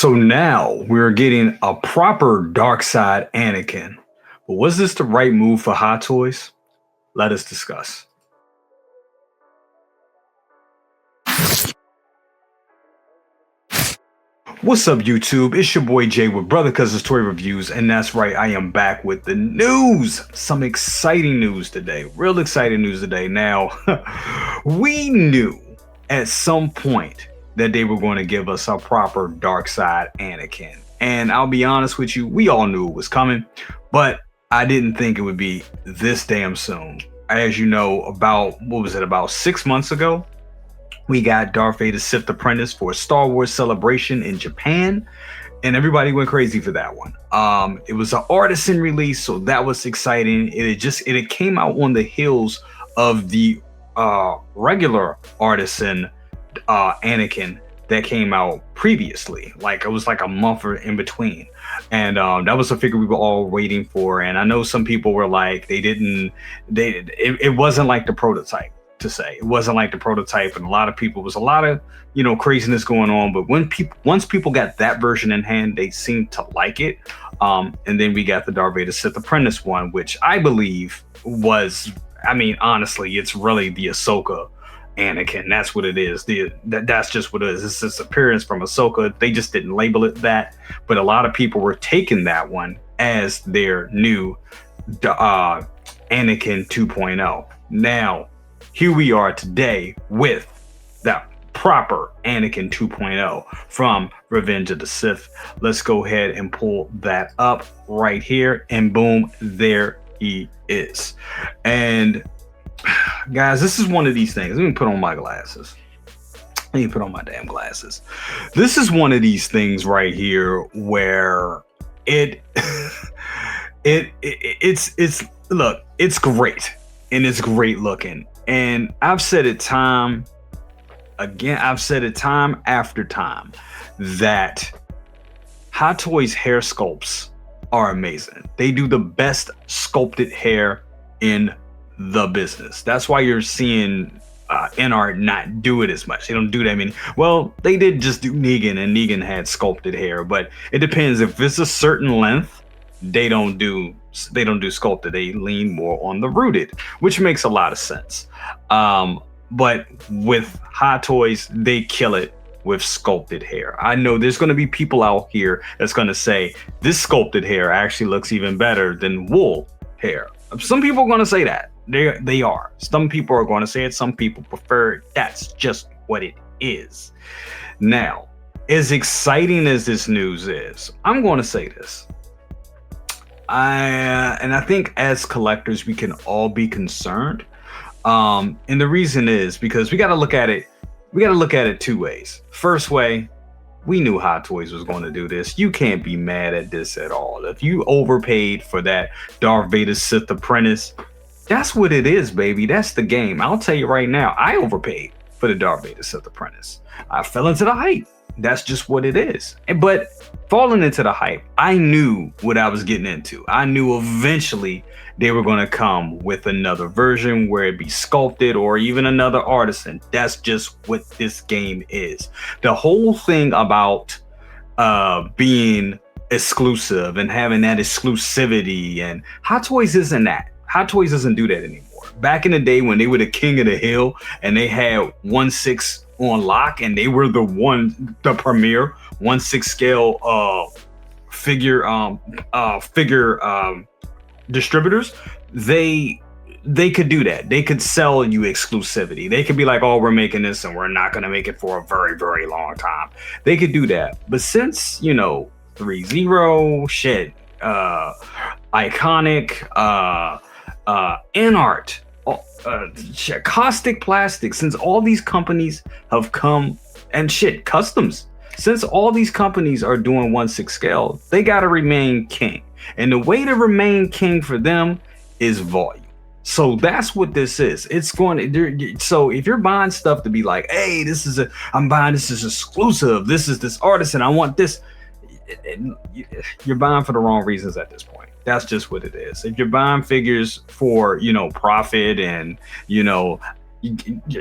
So now we're getting a proper dark side Anakin. But was this the right move for Hot Toys? Let us discuss. What's up, YouTube? It's your boy Jay with Brother Cousin's Toy Reviews, and that's right, I am back with the news. Some exciting news today. Real exciting news today. Now, we knew at some point that they were going to give us a proper dark side Anakin. And I'll be honest with you, we all knew it was coming, but I didn't think it would be this damn soon. As you know, about 6 months ago, we got Darth Vader's Sith Apprentice for a Star Wars Celebration in Japan, and everybody went crazy for that one. It was an artisan release, so that was exciting. It came out on the heels of the regular artisan Anakin that came out previously. Like, it was like a month in between, and that was a figure we were all waiting for. And I know some people were like, it wasn't like the prototype. To say it wasn't like the prototype, and a lot of craziness going on, but once people got that version in hand, they seemed to like it. And then we got the Darth Vader Sith Apprentice one, which I believe was, honestly, it's really the Ahsoka Anakin. That's what it is. That's just what it is. It's this appearance from Ahsoka. They just didn't label it that, but a lot of people were taking that one as their new Anakin 2.0. Now, here we are today with that proper Anakin 2.0 from Revenge of the Sith. Let's go ahead and pull that up right here, and boom, there he is. And guys, this is one of these things. Let me put on my glasses. Let me put on my damn glasses. This is one of these things right here where it's great, and it's great looking. And I've said it time after time that Hot Toys hair sculpts are amazing. They do the best sculpted hair in the business. That's why you're seeing NR not do it as much. They don't do that many. Well, they did just do Negan, and Negan had sculpted hair, but it depends. If it's a certain length, they don't do sculpted. They lean more on the rooted, which makes a lot of sense. But with Hot Toys, they kill it with sculpted hair. I know there's going to be people out here that's going to say this sculpted hair actually looks even better than wool hair. Some people are going to say that. They are. Some people are going to say it. Some people prefer it. That's just what it is. Now, as exciting as this news is, I'm going to say this. I think as collectors, we can all be concerned. And the reason is because we got to look at it two ways. First way, we knew Hot Toys was going to do this. You can't be mad at this at all. If you overpaid for that Darth Vader Sith Apprentice, that's what it is, baby. That's the game. I'll tell you right now, I overpaid for the Darth Vader Sith Apprentice. I fell into the hype. That's just what it is. But falling into the hype, I knew what I was getting into. I knew eventually they were going to come with another version where it be sculpted, or even another artisan. That's just what this game is. The whole thing about being exclusive and having that exclusivity, and Hot Toys isn't that. Hot Toys doesn't do that anymore. Back in the day when they were the king of the hill and they had 1/6 on lock, and they were the premier 1/6 scale figure distributors, they could do that. They could sell you exclusivity. They could be like, oh, we're making this and we're not going to make it for a very, very long time. They could do that. But since 3.0 shit, iconic, Inart, caustic plastic, since all these companies have come, and shit, customs, since all these companies are doing 1/6 scale, they got to remain king, and the way to remain king for them is volume. So that's what this is. It's going to, so if you're buying stuff to be like, hey, I'm buying this is exclusive, this is this artisan, I want this, you're buying for the wrong reasons at this point. That's just what it is. If you're buying figures for, profit and,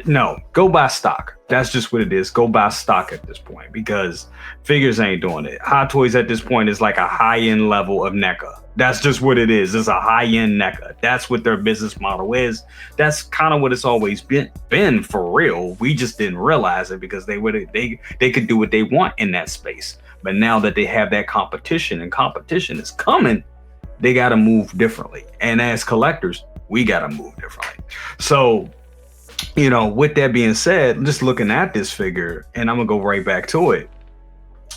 No, go buy stock. That's just what it is. Go buy stock at this point because figures ain't doing it. Hot Toys at this point is like a high-end level of NECA. That's just what it is. It's a high-end NECA. That's what their business model is. That's kind of what it's always been for real. We just didn't realize it because they could do what they want in that space. But now that they have that competition and competition is coming, they got to move differently. And as collectors, we got to move differently. So, with that being said, just looking at this figure, and I'm gonna go right back to it.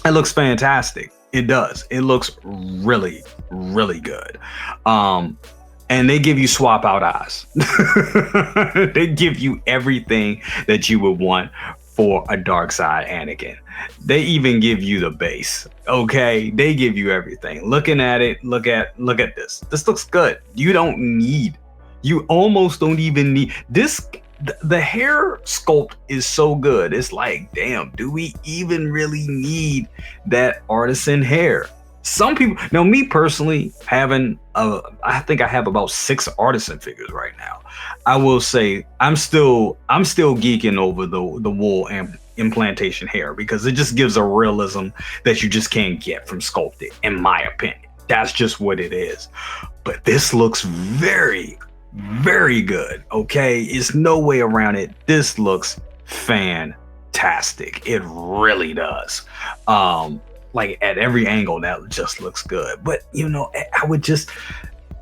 It looks fantastic. It does. It looks really, really good. And they give you swap out eyes. They give you everything that you would want for a dark side Anakin. They even give you the base. Okay, they give you everything. Looking at it, look at this. This looks good. You almost don't even need this. The hair sculpt is so good. It's like, damn, do we even really need that artisan hair? Some people, now me personally, I think I have about 6 artisan figures right now. I will say I'm still geeking over the wool and implantation hair because it just gives a realism that you just can't get from sculpted, in my opinion. That's just what it is. But this looks very, very good. Okay, it's no way around it. This looks fantastic. It really does. Like at every angle, that just looks good. But I would just,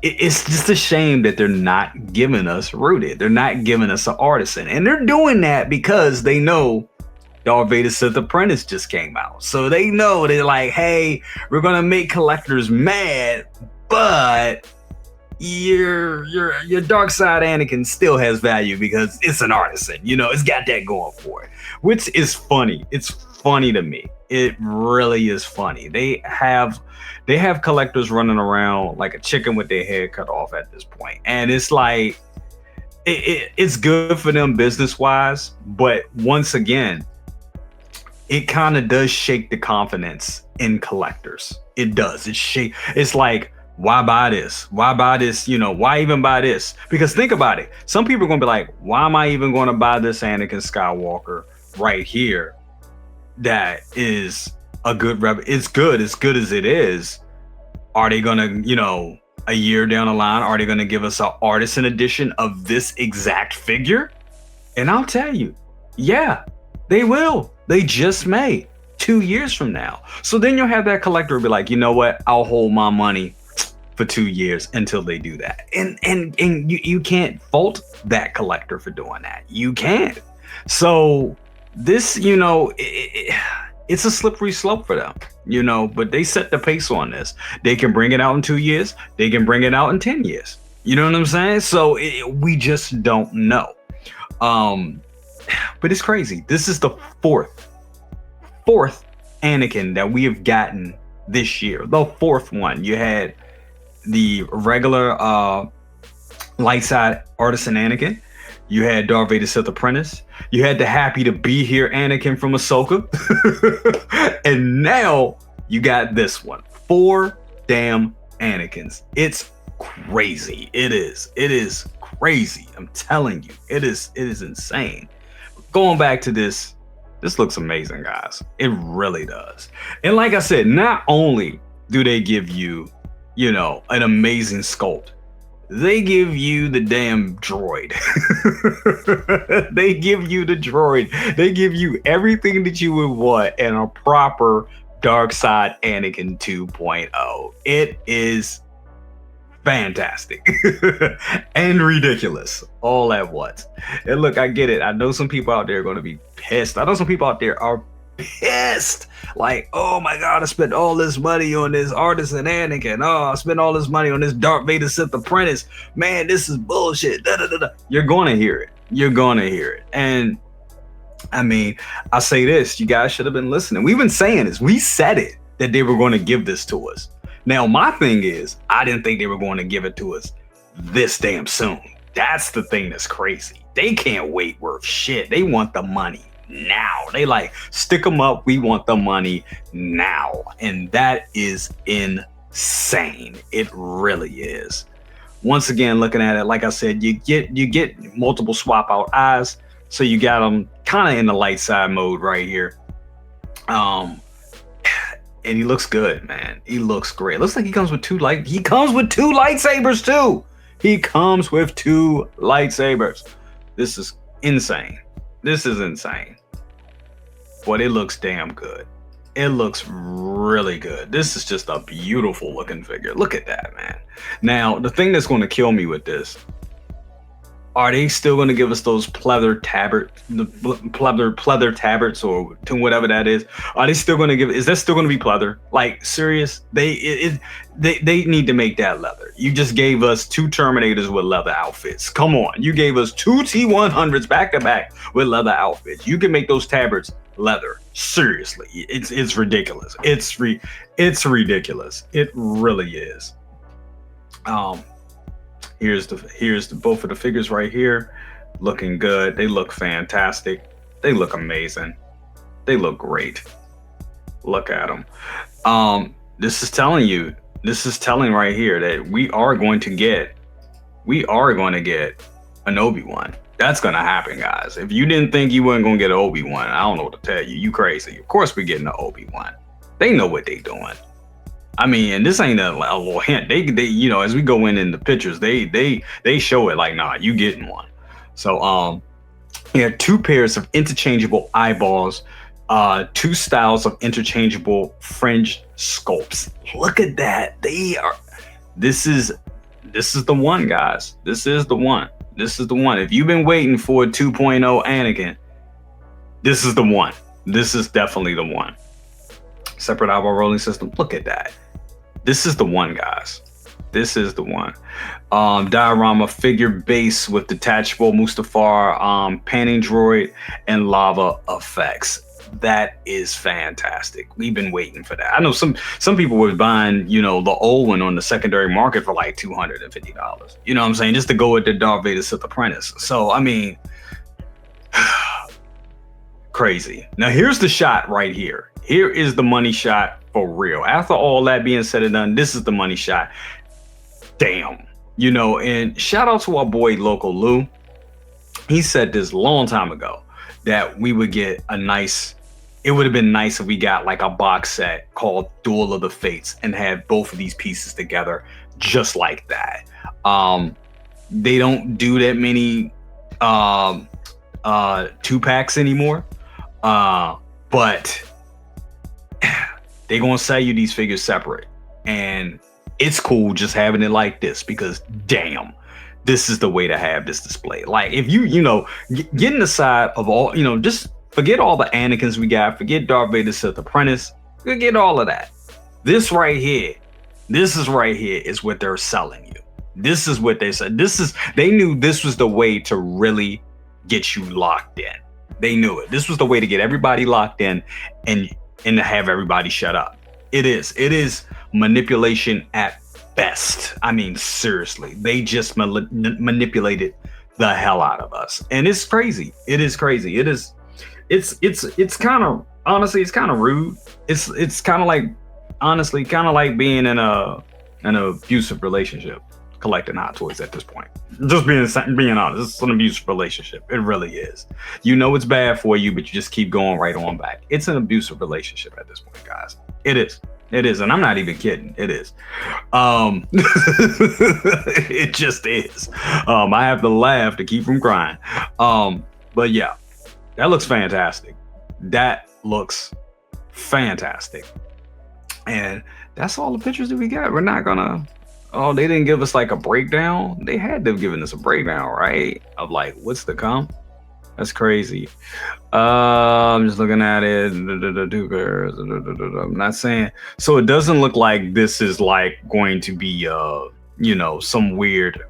it's just a shame that they're not giving us rooted. They're not giving us an artisan, and they're doing that because they know Darth Vader Sith Apprentice just came out. So they know, they're like, hey, we're gonna make collectors mad, but your dark side Anakin still has value because it's an artisan. It's got that going for it, which is funny. It's funny to me. It really is funny. They have collectors running around like a chicken with their head cut off at this point, and it's like it's good for them business wise, but once again, it kind of does shake the confidence in collectors. It does. It's like, why buy this? Why buy this? Why even buy this? Because think about it. Some people are going to be like, why am I even going to buy this Anakin Skywalker right here? That is a good it's good as it is. Are they going to, a year down the line, are they going to give us an artisan edition of this exact figure? And I'll tell you, yeah, they will. They just may 2 years from now. So then you'll have that collector be like, you know what? I'll hold my money for 2 years until they do that. And you can't fault that collector for doing that. You can't. So this, it's a slippery slope for them, but they set the pace on this. They can bring it out in 2 years. They can bring it out in 10 years. You know what I'm saying? So we just don't know. But it's crazy. This is the fourth Anakin that we have gotten this year. The fourth one. You had the regular light side artisan Anakin. You had Darth Vader Sith Apprentice. You had the happy to be here Anakin from Ahsoka. And now you got this one. 4 damn Anakins. It's crazy. It is crazy. I'm telling you. It is insane. Going back to this looks amazing, guys. It really does. And like I said, not only do they give you, an amazing sculpt, they give you the damn droid. They give you the droid. They give you everything that you would want in a proper dark side Anakin 2.0. It is fantastic and ridiculous all at once. And look, I get it. I know some people out there are going to be pissed. I know some people out there are pissed. Like, oh my God, I spent all this money on this artisan Anakin. Oh, I spent all this money on this Darth Vader Sith Apprentice. Man, this is bullshit. Da, da, da, da. You're going to hear it. You're going to hear it. And I mean, I say this, you guys should have been listening. We've been saying this. We said it, that they were going to give this to us. Now, my thing is, I didn't think they were going to give it to us this damn soon. That's the thing that's crazy. They can't wait worth shit. They want the money now. They like, stick them up. We want the money now. And that is insane. It really is. Once again, looking at it, like I said, you get multiple swap out eyes, so you got them kind of in the light side mode right here. And he looks good, man. He looks great. Looks like he comes with two lightsabers too. He comes with two lightsabers. This is insane. This is insane. But it looks damn good. It looks really good. This is just a beautiful looking figure. Look at that, man. Now, the thing that's going to kill me with this, are they still going to give us those pleather tabards or whatever that is? Are they still going to is that still going to be pleather? Like, serious? They need to make that leather. You just gave us two Terminators with leather outfits. Come on. You gave us two T-100s back to back with leather outfits. You can make those tabards leather. Seriously. It's ridiculous. It's ridiculous. It really is. Here's the both of the figures right here, looking good. They look fantastic. They look amazing. They look great. Look at them. This is telling right here that we are going to get an Obi-Wan. That's gonna happen, guys. If you didn't think you weren't gonna get an Obi-Wan, I don't know what to tell you. You crazy. Of course we're getting an Obi-Wan. They know what they doing. I mean, and this ain't a little hint. They as we go in the pictures, they show it like, nah, you getting one. So you have two pairs of interchangeable eyeballs, two styles of interchangeable fringe sculpts. Look at that. This is the one, guys. This is the one. This is the one. If you've been waiting for a 2.0 Anakin, this is the one. This is definitely the one. Separate eyeball rolling system. Look at that. This is the one, guys. This is the one. Diorama figure base with detachable Mustafar panning droid and lava effects. That is fantastic. We've been waiting for that. I know some people were buying, the old one on the secondary market for like $250. You know what I'm saying? Just to go with the Darth Vader Sith Apprentice. So, I mean, crazy. Now, here's the shot right here. Here is the money shot for real. After all that being said and done, this is the money shot. Damn. And shout out to our boy Local Lou. He said this a long time ago that we would get it would have been nice if we got like a box set called Duel of the Fates and had both of these pieces together just like that. They don't do that many 2-packs anymore. But they're gonna sell you these figures separate, and it's cool just having it like this because damn, this is the way to have this display. Like, if getting the side of all, just forget all the Anakins we got, forget Darth Vader Sith Apprentice, forget all of that. This right here is what they're selling you. This is what they said. They knew this was the way to really get you locked in. They knew it. This was the way to get everybody locked in and to have everybody shut up. It is manipulation at best. I mean, seriously, they just manipulated the hell out of us, and it's crazy. It is crazy. It's kind of, honestly, it's kind of rude. It's kind of like, honestly, kind of like being in an abusive relationship, collecting Hot Toys at this point. Just being honest, it's an abusive relationship. It really is. It's bad for you, but you just keep going right on back. It's an abusive relationship at this point, guys. It is, and I'm not even kidding. It is. It just is. I have to laugh to keep from crying. But yeah, that looks fantastic. And that's all the pictures that we got. We're not gonna. Oh, they didn't give us like a breakdown. They had to have given us a breakdown, right? Of like what's to come. That's crazy. I'm just looking at it. I'm not saying. So it doesn't look like this is like going to be some weird.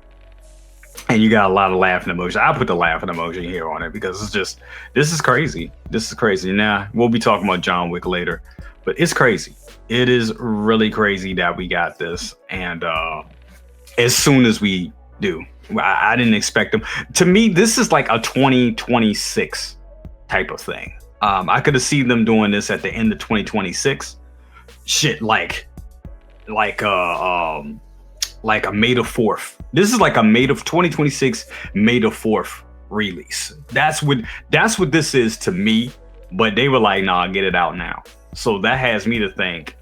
And you got a lot of laughing emoji. I put the laughing emoji here on it because this is crazy. This is crazy. Now we'll be talking about John Wick later, but it's crazy. It is really crazy that we got this, and as soon as we do, I didn't expect them. To me, this is like a 2026 type of thing. I could have seen them doing this at the end of 2026. Shit, like like a May the 4th. This is like a May of 2026 May the 4th release. That's what this is to me. But they were like, nah, get it out now. So that has me to think,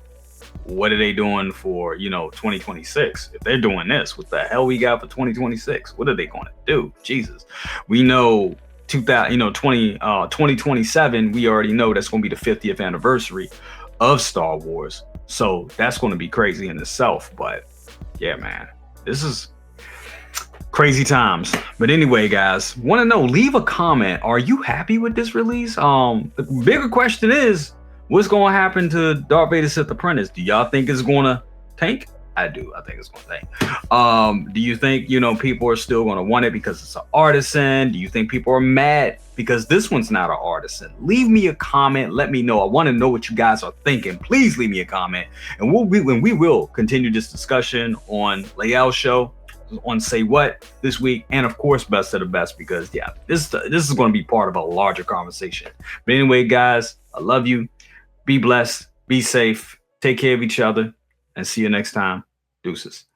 what are they doing for, 2026? If they're doing this, what the hell we got for 2026? What are they going to do? Jesus. We know 2027, we already know that's going to be the 50th anniversary of Star Wars. So that's going to be crazy in itself. But yeah, man, this is crazy times. But anyway, guys, want to know, leave a comment. Are you happy with this release? The bigger question is, what's going to happen to Darth Vader Sith Apprentice? Do y'all think it's going to tank? I do. I think it's going to tank. Do you think, people are still going to want it because it's an artisan? Do you think people are mad because this one's not an artisan? Leave me a comment. Let me know. I want to know what you guys are thinking. Please leave me a comment. And we will continue this discussion on Layout Show, on Say What this week, and of course Best of the Best, because this is going to be part of a larger conversation. But anyway, guys, I love you. Be blessed, be safe, take care of each other, and see you next time. Deuces.